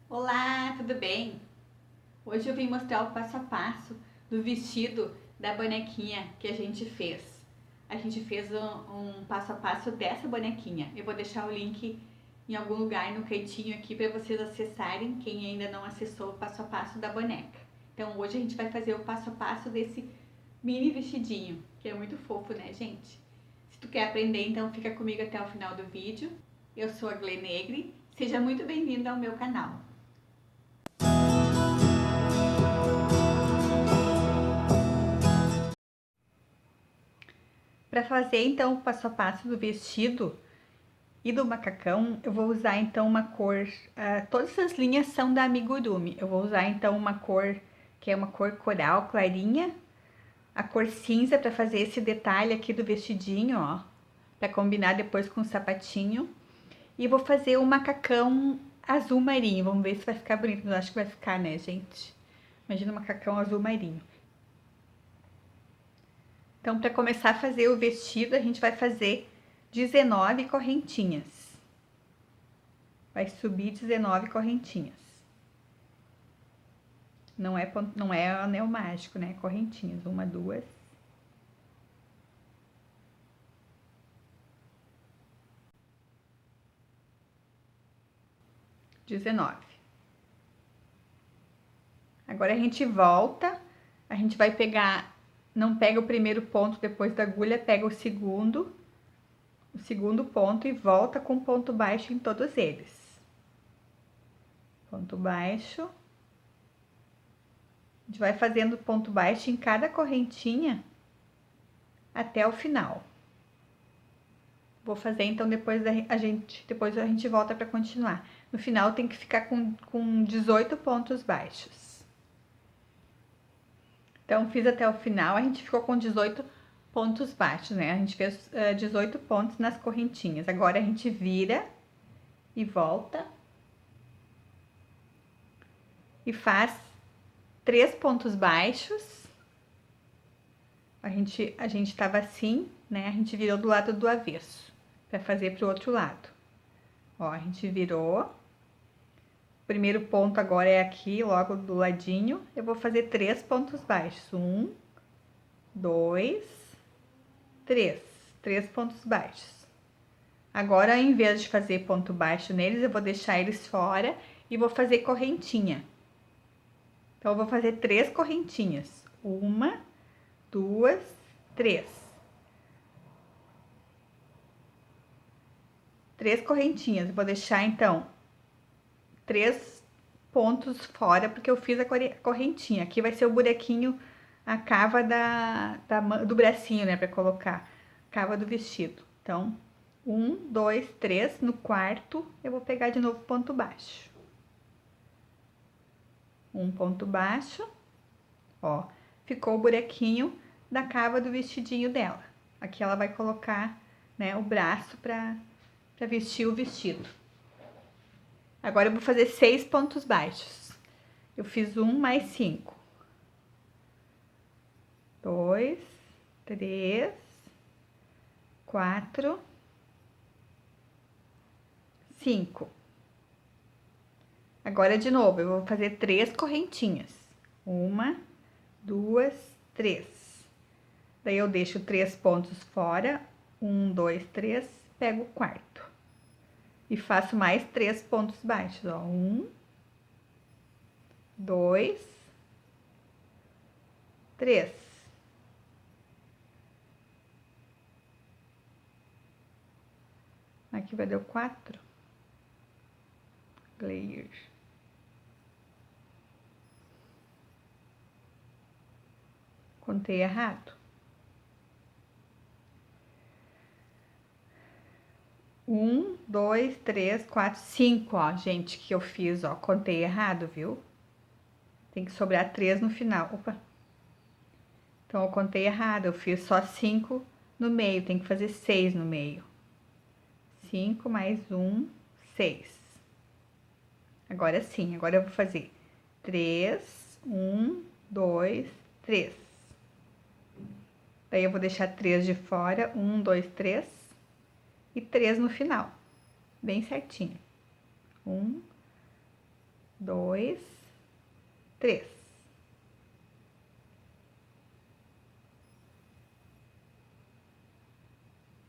Olá, tudo bem? Hoje eu vim mostrar o passo a passo do vestido da bonequinha que a gente fez. A gente fez um passo a passo dessa bonequinha. Eu vou deixar o link em algum lugar no cantinho aqui para vocês acessarem, quem ainda não acessou o passo a passo da boneca. Então hoje a gente vai fazer o passo a passo desse mini vestidinho, que é muito fofo, né, gente? Se tu quer aprender, então fica comigo até o final do vídeo. Eu sou a Glê Negri, seja muito bem-vinda ao meu canal. Para fazer então o passo a passo do vestido e do macacão, eu vou usar então uma cor, todas as linhas são da Amigurumi. Eu vou usar então uma cor que é uma cor coral clarinha, a cor cinza para fazer esse detalhe aqui do vestidinho, ó, para combinar depois com o sapatinho. E vou fazer o macacão azul marinho, vamos ver se vai ficar bonito, eu acho que vai ficar, né, gente? Imagina um macacão azul marinho. Então, para começar a fazer o vestido, a gente vai fazer 19 correntinhas. Vai subir 19 correntinhas. Não é anel mágico, né? Correntinhas. 1, 2. 19. Agora a gente volta, a gente vai pegar, não pega o primeiro ponto depois da agulha, pega o segundo ponto e volta com ponto baixo em todos eles. Ponto baixo. A gente vai fazendo ponto baixo em cada correntinha até o final. Vou fazer então depois a gente volta para continuar. No final tem que ficar com 18 pontos baixos. Então fiz até o final, a gente ficou com 18 pontos baixos, né? A gente fez 18 pontos nas correntinhas. Agora a gente vira e volta e faz 3 pontos baixos. A gente tava assim, né? A gente virou do lado do avesso para fazer pro outro lado. Ó, a gente virou. O primeiro ponto agora é aqui, logo do ladinho. Eu vou fazer 3 pontos baixos. 1, 2, 3. 3 pontos baixos. Agora, em vez de fazer ponto baixo neles, eu vou deixar eles fora e vou fazer correntinha. Então, eu vou fazer 3 correntinhas. 1, 2, 3. 3 correntinhas. Eu vou deixar, então, 3 pontos fora, porque eu fiz a correntinha. Aqui vai ser o buraquinho, a cava do bracinho, né, pra colocar. Cava do vestido. Então, 1, 2, 3. No quarto, eu vou pegar de novo ponto baixo. Um ponto baixo. Ó, ficou o buraquinho da cava do vestidinho dela. Aqui ela vai colocar, né, o braço pra vestir o vestido. Agora eu vou fazer 6 pontos baixos. Eu fiz 1 mais 5. 2, 3, 4, 5. Agora de novo, eu vou fazer 3 correntinhas. 1, 2, 3. Daí eu deixo 3 pontos fora. 1, 2, 3, pego o quarto. E faço mais 3 pontos baixos, ó. 1, 2, 3. Aqui vai dar 4. Glayer. Contei errado. 1, 2, 3, 4, 5, ó, gente, que eu fiz, ó, contei errado, viu? Tem que sobrar 3 no final. Opa! Então, eu contei errado, eu fiz só 5 no meio, tem que fazer 6 no meio. 5 mais 1, 6. Agora sim, agora eu vou fazer 3, 1, 2, 3. Daí eu vou deixar 3 de fora, 1, 2, 3 e 3 no final, bem certinho. 1, 2, 3.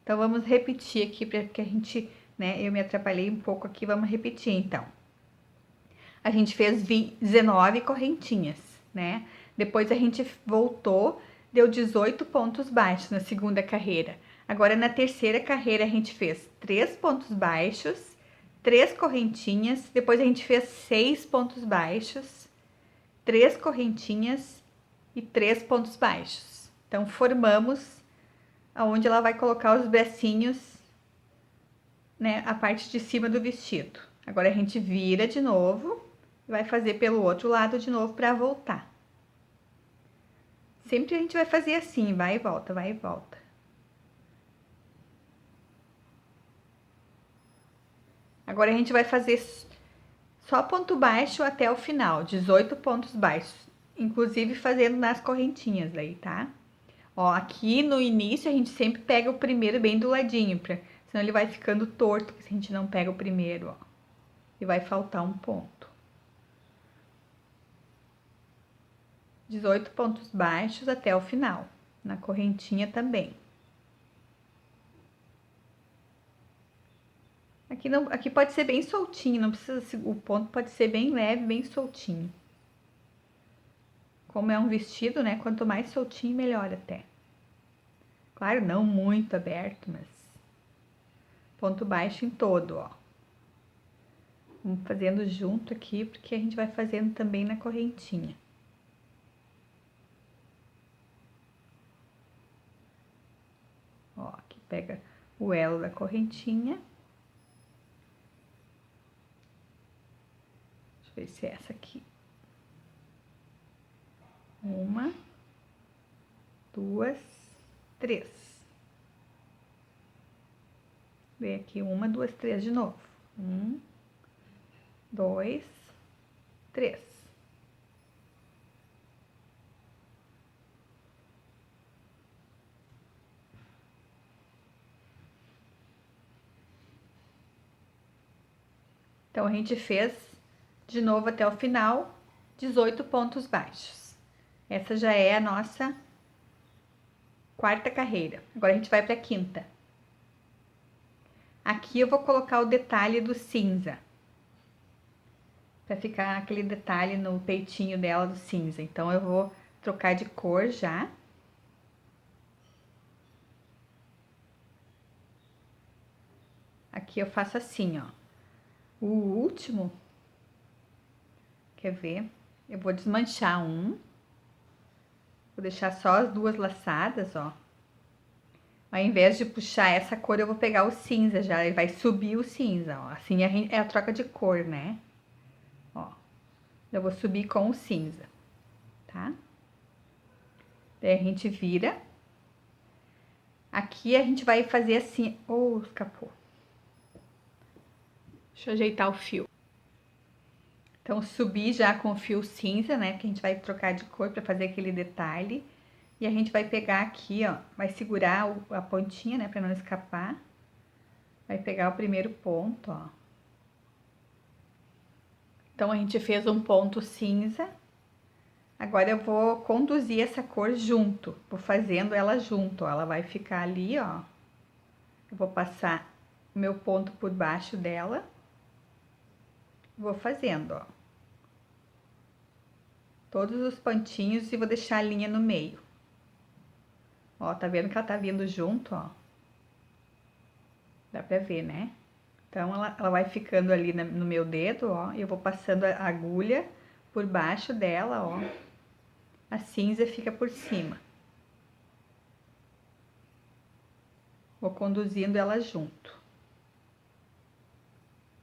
Então, vamos repetir aqui, porque a gente, né, eu me atrapalhei um pouco aqui, vamos repetir, então. A gente fez 19 correntinhas, né? Depois a gente voltou, deu 18 pontos baixos na segunda carreira. Agora, na terceira carreira, a gente fez 3 pontos baixos, 3 correntinhas, depois a gente fez 6 pontos baixos, 3 correntinhas e 3 pontos baixos. Então, formamos aonde ela vai colocar os bracinhos, né, a parte de cima do vestido. Agora a gente vira de novo e vai fazer pelo outro lado de novo para voltar. Sempre a gente vai fazer assim, vai e volta, vai e volta. Agora a gente vai fazer só ponto baixo até o final, 18 pontos baixos, inclusive fazendo nas correntinhas daí, tá? Ó, aqui no início a gente sempre pega o primeiro bem do ladinho, senão ele vai ficando torto se a gente não pega o primeiro, ó. E vai faltar um ponto. 18 pontos baixos até o final, na correntinha também. Aqui, não, aqui pode ser bem soltinho, não precisa, o ponto pode ser bem leve, bem soltinho. Como é um vestido, né, quanto mais soltinho, melhor até. Claro, não muito aberto, mas ponto baixo em todo, ó. Vamos fazendo junto aqui, porque a gente vai fazendo também na correntinha. Ó, aqui pega o elo da correntinha. Deixa eu ver se é essa aqui. 1, 2, 3. Vem aqui 1, 2, 3 de novo. 1, 2, 3. Então, a gente fez de novo até o final, 18 pontos baixos. Essa já é a nossa quarta carreira. Agora, a gente vai para a quinta. Aqui eu vou colocar o detalhe do cinza, para ficar aquele detalhe no peitinho dela do cinza. Então, eu vou trocar de cor já. Aqui eu faço assim, ó. O último, quer ver? Eu vou desmanchar um. Vou deixar só as duas laçadas, ó. Ao invés de puxar essa cor, eu vou pegar o cinza já, e vai subir o cinza, ó. Assim é a troca de cor, né? Ó, eu vou subir com o cinza, tá? Daí a gente vira. Aqui a gente vai fazer assim... Oh, escapou. Deixa eu ajeitar o fio. Então, subi já com o fio cinza, né? Que a gente vai trocar de cor para fazer aquele detalhe. E a gente vai pegar aqui, ó, vai segurar a pontinha, né, para não escapar. Vai pegar o primeiro ponto, ó. Então, a gente fez um ponto cinza. Agora, eu vou conduzir essa cor junto. Vou fazendo ela junto, ó. Ela vai ficar ali, ó. Eu vou passar o meu ponto por baixo dela. Vou fazendo, ó. Todos os pontinhos e vou deixar a linha no meio. Ó, tá vendo que ela tá vindo junto, ó? Dá pra ver, né? Então, ela vai ficando ali no meu dedo, ó. E eu vou passando a agulha por baixo dela, ó. A cinza fica por cima. Vou conduzindo ela junto.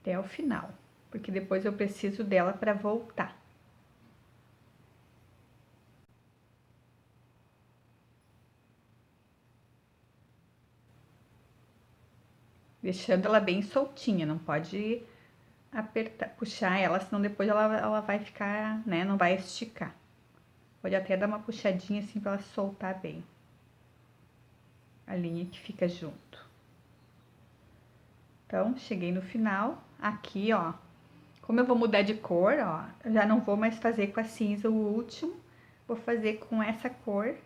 Até o final. Porque depois eu preciso dela pra voltar. Deixando ela bem soltinha, não pode apertar, puxar ela, senão depois ela vai ficar, né, não vai esticar. Pode até dar uma puxadinha assim pra ela soltar bem a linha que fica junto. Então, cheguei no final, aqui, ó, Como eu vou mudar de cor, ó, eu já não vou mais fazer com a cinza o último, vou fazer com essa cor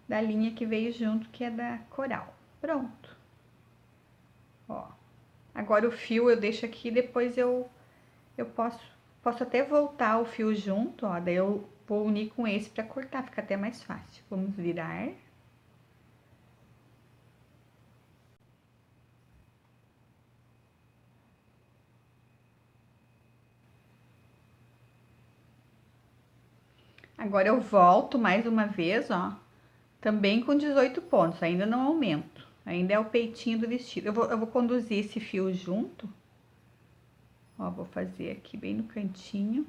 da linha que veio junto, que é da coral. Pronto. Ó. Agora o fio eu deixo aqui, depois eu posso até voltar o fio junto, ó, daí eu vou unir com esse pra cortar, fica até mais fácil. Vamos virar. Agora eu volto mais uma vez, ó, também com 18 pontos, ainda não aumento, ainda é o peitinho do vestido. Eu vou conduzir esse fio junto, ó, vou fazer aqui bem no cantinho,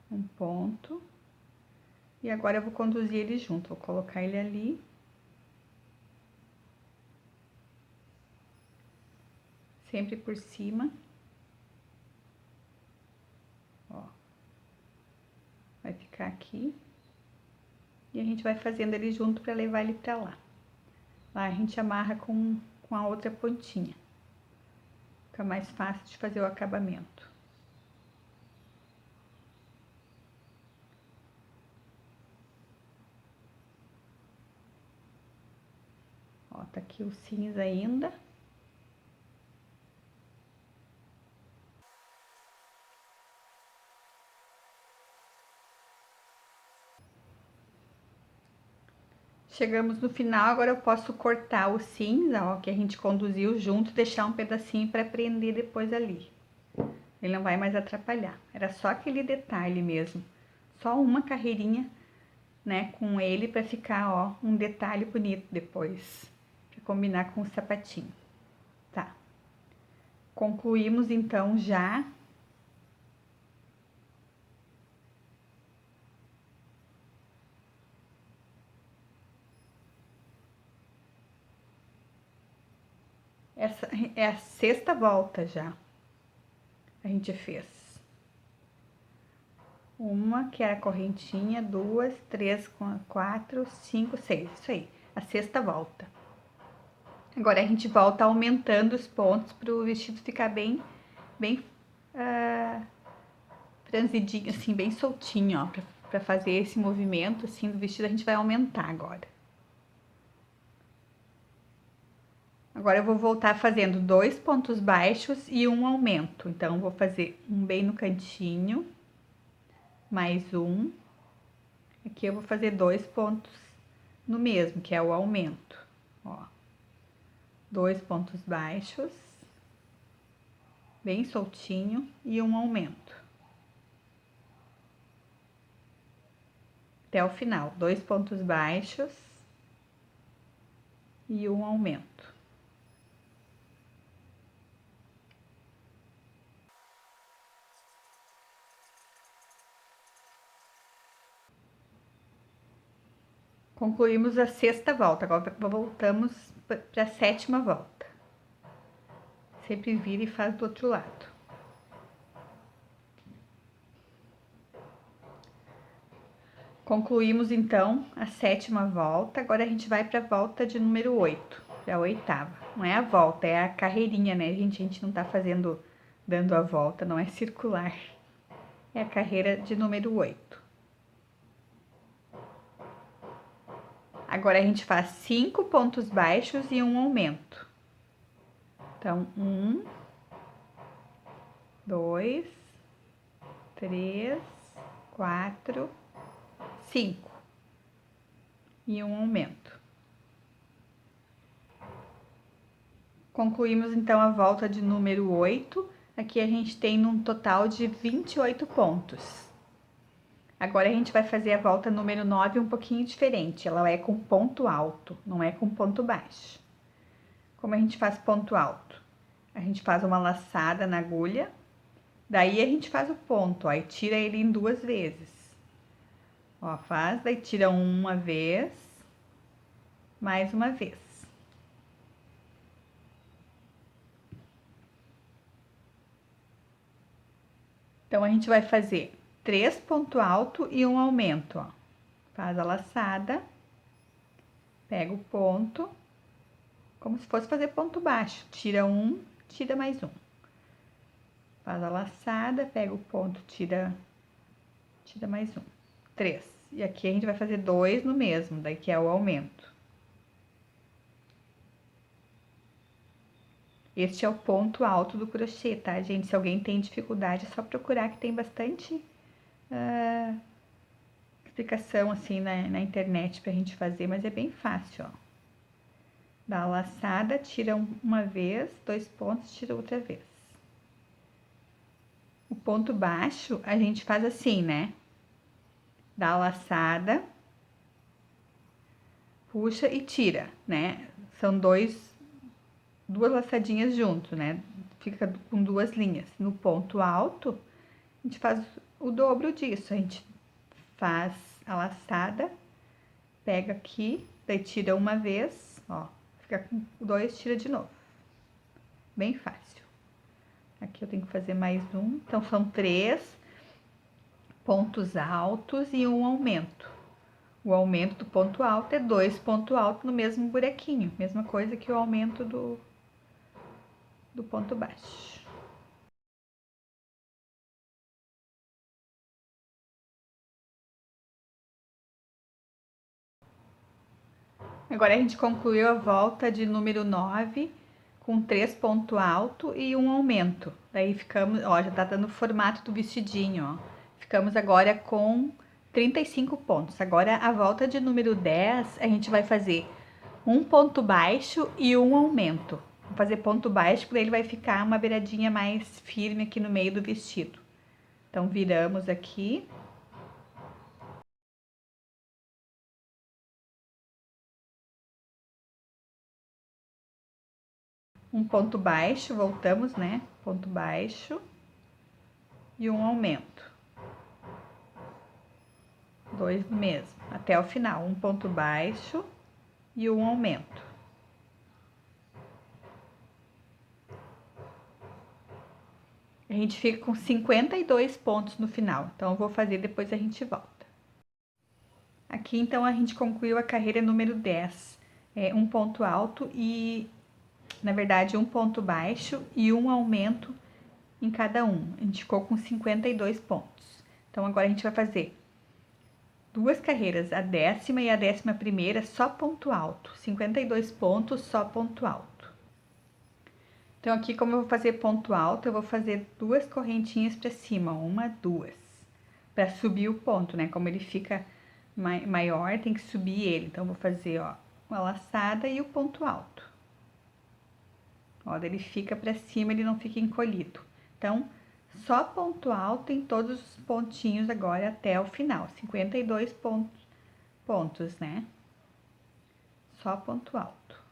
um ponto, e agora eu vou conduzir ele junto, vou colocar ele ali. Sempre por cima, ó, vai ficar aqui, e a gente vai fazendo ele junto para levar ele para lá. Lá a gente amarra com a outra pontinha, fica mais fácil de fazer o acabamento. Ó, tá aqui o cinza ainda. Chegamos no final, agora eu posso cortar o cinza, ó, que a gente conduziu junto, e deixar um pedacinho para prender depois ali. Ele não vai mais atrapalhar. Era só aquele detalhe mesmo. Só uma carreirinha, né, com ele para ficar, ó, um detalhe bonito depois, para combinar com o sapatinho. Tá. Concluímos então já. Essa é a sexta volta já. A gente fez. Uma, que era a correntinha, duas, três, quatro, cinco, seis. Isso aí, a sexta volta. Agora a gente volta aumentando os pontos para o vestido ficar bem franzidinho, assim, bem soltinho, ó. Pra fazer esse movimento, assim, do vestido, a gente vai aumentar agora. Agora eu vou voltar fazendo 2 pontos baixos e um aumento. Então, vou fazer um bem no cantinho, mais um. Aqui eu vou fazer 2 pontos no mesmo, que é o aumento, ó. 2 pontos baixos, bem soltinho, e um aumento. Até o final, 2 pontos baixos e um aumento. Concluímos a sexta volta, agora voltamos para a sétima volta. Sempre vira e faz do outro lado. Concluímos então a sétima volta, agora a gente vai para a volta de número 8, para a oitava. Não é a volta, é a carreirinha, né, gente? A gente não tá fazendo, dando a volta, não é circular. É a carreira de número 8. Agora a gente faz 5 pontos baixos e um aumento. Então, 1, 2, 3, 4, 5. E um aumento. Concluímos então a volta de número 8. Aqui a gente tem um total de 28 pontos. Agora a gente vai fazer a volta número 9 um pouquinho diferente. Ela é com ponto alto, não é com ponto baixo. Como a gente faz ponto alto? A gente faz uma laçada na agulha, daí a gente faz o ponto, ó, e tira ele em 2 vezes. Ó, faz, daí tira uma vez, mais uma vez. Então, a gente vai fazer 3 pontos altos e um aumento, ó. Faz a laçada, pega o ponto, como se fosse fazer ponto baixo. Tira um, tira mais um. Faz a laçada, pega o ponto, tira mais um. 3. E aqui a gente vai fazer 2 no mesmo, daí que é o aumento. Este é o ponto alto do crochê, tá, gente? Se alguém tem dificuldade, é só procurar que tem bastante explicação assim na internet pra gente fazer, mas é bem fácil, ó. Dá a laçada, tira uma vez, 2 pontos, tira outra vez. O ponto baixo a gente faz assim, né? Dá a laçada, puxa e tira, né? São duas laçadinhas junto, né? Fica com 2 linhas. No ponto alto, a gente faz o dobro disso. A gente faz a laçada, pega aqui, daí tira uma vez, ó. Fica com 2, tira de novo. Bem fácil. Aqui eu tenho que fazer mais um. Então, são 3 pontos altos e um aumento. O aumento do ponto alto é 2 pontos altos no mesmo buraquinho. Mesma coisa que o aumento do ponto baixo. Agora a gente concluiu a volta de número 9 com 3 pontos altos e um aumento. Daí ficamos, ó, já tá dando o formato do vestidinho, ó. Ficamos agora com 35 pontos. Agora a volta de número 10, a gente vai fazer um ponto baixo e um aumento. Vou fazer ponto baixo porque ele vai ficar uma beiradinha mais firme aqui no meio do vestido. Então, viramos aqui. Um ponto baixo, voltamos, né? Ponto baixo e um aumento. 2 no mesmo, até o final. Um ponto baixo e um aumento. A gente fica com 52 pontos no final, então eu vou fazer, depois a gente volta. Aqui, então, a gente concluiu a carreira número 10. Um ponto alto e, na verdade, um ponto baixo e um aumento em cada um. A gente ficou com 52 pontos. Então, agora a gente vai fazer 2 carreiras, a 10ª e a 11ª, só ponto alto. 52 pontos, só ponto alto. Então, aqui, como eu vou fazer ponto alto, eu vou fazer 2 correntinhas para cima, 1, 2, para subir o ponto, né? Como ele fica maior, tem que subir ele. Então, eu vou fazer, ó, uma laçada e o ponto alto. Ó, ele fica para cima, ele não fica encolhido. Então, só ponto alto em todos os pontinhos agora até o final. 52 pontos, né? Só ponto alto.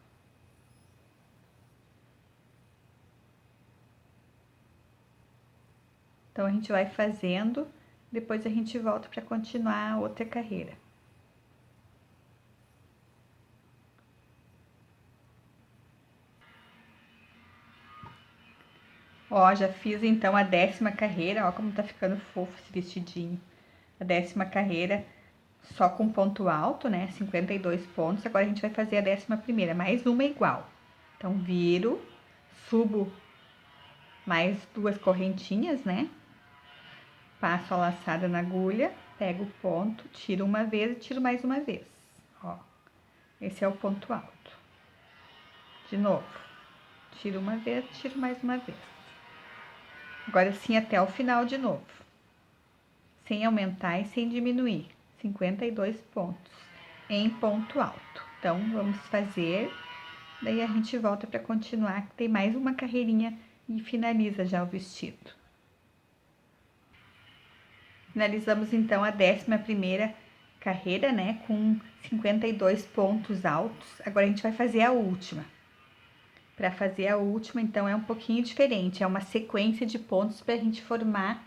Então, a gente vai fazendo, depois a gente volta para continuar a outra carreira. Ó, já fiz então a 10ª carreira, ó como tá ficando fofo esse vestidinho. A 10ª carreira só com ponto alto, né, 52 pontos. Agora a gente vai fazer a 11ª, mais uma igual. Então, viro, subo mais 2 correntinhas, né? Passo a laçada na agulha, pego o ponto, tiro uma vez e tiro mais uma vez. Ó, esse é o ponto alto. De novo, tiro uma vez, tiro mais uma vez. Agora sim até o final de novo. Sem aumentar e sem diminuir. 52 pontos em ponto alto. Então, vamos fazer, daí a gente volta para continuar, que tem mais uma carreirinha e finaliza já o vestido. Finalizamos então a 11ª carreira, né, com 52 pontos altos. Agora a gente vai fazer a última. Para fazer a última, então, é um pouquinho diferente, é uma sequência de pontos para a gente formar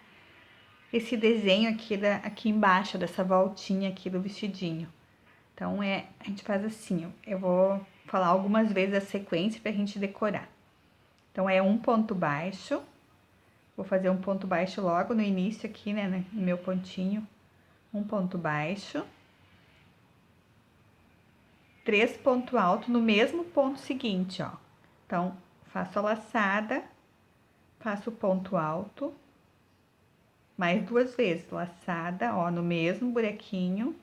esse desenho aqui, aqui embaixo, dessa voltinha aqui do vestidinho. Então, a gente faz assim, ó, eu vou falar algumas vezes a sequência pra gente decorar. Então, é um ponto baixo, vou fazer um ponto baixo logo no início aqui, né, no meu pontinho. Um ponto baixo. 3 pontos altos no mesmo ponto seguinte, ó. Então, Faço a laçada, faço o ponto alto, mais 2 vezes, laçada, ó, no mesmo buraquinho,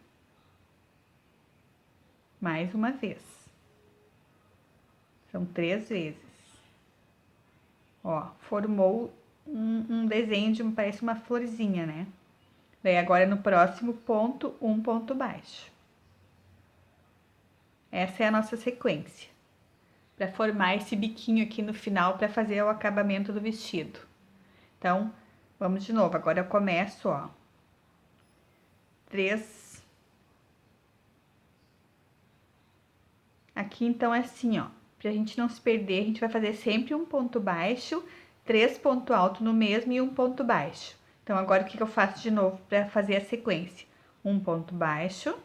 mais uma vez. São 3 vezes. Ó, formou um desenho de, parece uma florzinha, né? Daí agora no próximo ponto, um ponto baixo. Essa é a nossa sequência, para formar esse biquinho aqui no final, para fazer o acabamento do vestido. Então, vamos de novo, agora eu começo, ó, 3. Aqui, então, é assim, ó, pra gente não se perder, a gente vai fazer sempre um ponto baixo, 3 pontos altos no mesmo e um ponto baixo. Então, agora o que eu faço de novo para fazer a sequência? Um ponto baixo,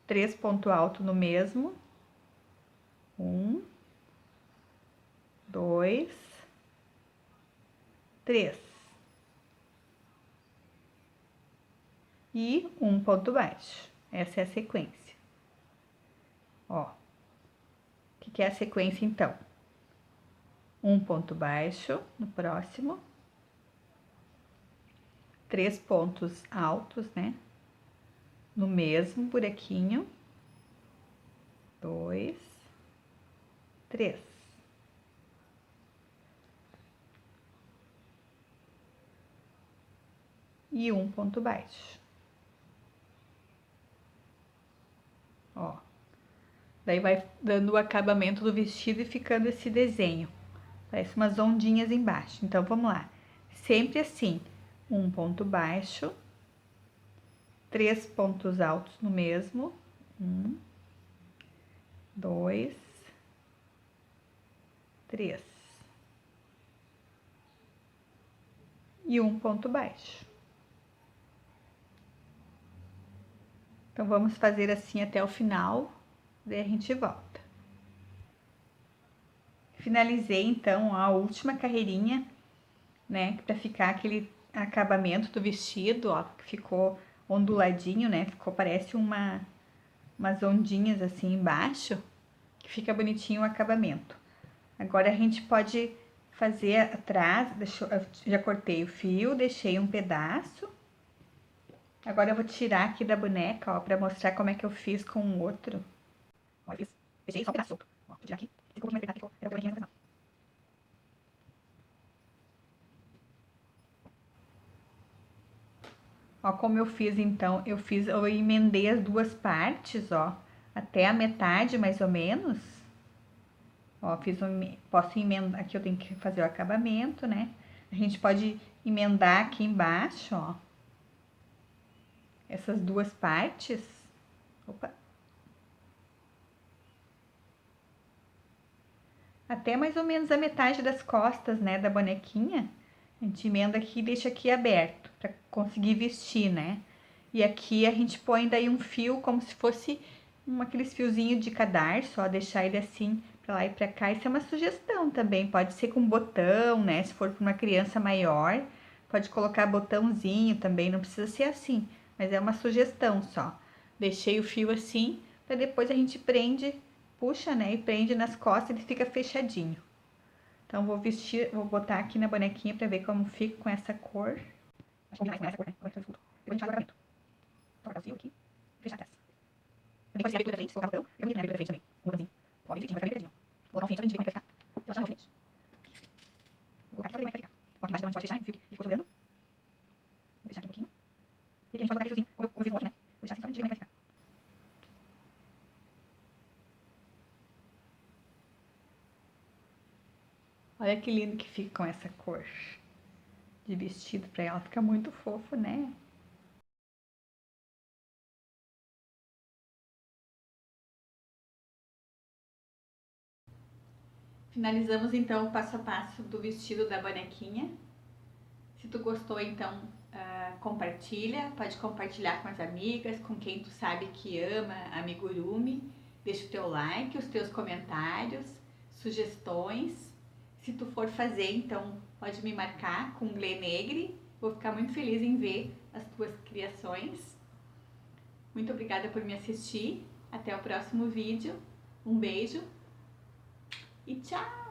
3 pontos altos no mesmo, 1, 2, 3. E um ponto baixo. Essa é a sequência. Ó, o que é a sequência então? Um ponto baixo no próximo, 3 pontos altos, né? No mesmo buraquinho, 2, 3. E um ponto baixo. Ó, daí vai dando o acabamento do vestido e ficando esse desenho. Parece umas ondinhas embaixo. Então, vamos lá. Sempre assim, um ponto baixo, 3 pontos altos no mesmo, 1, 2, 3. E um ponto baixo. Então, vamos fazer assim até o final, daí a gente volta. Finalizei, então, a última carreirinha, né, pra ficar aquele acabamento do vestido, ó, que ficou onduladinho, né, ficou, parece umas ondinhas assim embaixo, que fica bonitinho o acabamento. Agora, a gente pode fazer atrás, eu já cortei o fio, deixei um pedaço. Agora, eu vou tirar aqui da boneca, ó, pra mostrar como é que eu fiz com o outro. Ó, eu deixei só um pedaço solto. Ó, vou tirar aqui, ficou um pouquinho mais apertado, ficou, era o que eu Ó, como eu fiz, então, eu emendei as duas partes, ó, até a metade, mais ou menos. Ó, posso emendar, aqui eu tenho que fazer o acabamento, né? A gente pode emendar aqui embaixo, ó, essas duas partes. Opa. Até mais ou menos a metade das costas, né, da bonequinha. A gente emenda aqui e deixa aqui aberto, pra conseguir vestir, né? E aqui a gente põe daí um fio como se fosse aqueles fiozinhos de cadarço, ó, deixar ele assim pra lá e pra cá. Isso é uma sugestão também, pode ser com botão, né? Se for pra uma criança maior, pode colocar botãozinho também, não precisa ser assim, mas é uma sugestão só. Deixei o fio assim, pra depois a gente prende, puxa, né? E prende nas costas, ele fica fechadinho. Então, vou vestir, vou botar aqui na bonequinha pra ver como fica com essa cor. Acho que mais com essa cor, né? Depois a gente faz o acabamento. Vou cortar o fio aqui e fechar atrás. Também pode ser a abertura da frente, se colocar o botão. Eu vou na abertura da frente também. Um botãozinho. Ó, bem direitinho, vai ficar bem direitinho. Vou colocar um fio só pra gente ver como é que vai ficar. Relaxar na frente. Vou colocar aqui pra ver como é que vai ficar. Ó, aqui embaixo também a gente pode fechar, o fio ficou sobrando. Vou deixar aqui um pouquinho. E aqui a gente pode colocar esse fiozinho, como eu fiz no outro, né? Vou deixar assim só pra gente ver como é que vai ficar. Olha que lindo que fica com essa cor de vestido pra ela. Fica muito fofo, né? Finalizamos então o passo a passo do vestido da bonequinha. Se tu gostou, então compartilha, pode compartilhar com as amigas, com quem tu sabe que ama amigurumi. Deixa o teu like, os teus comentários, sugestões. Se tu for fazer, então pode me marcar com Glê Negre. Vou ficar muito feliz em ver as tuas criações. Muito obrigada por me assistir. Até o próximo vídeo. Um beijo. e tchau!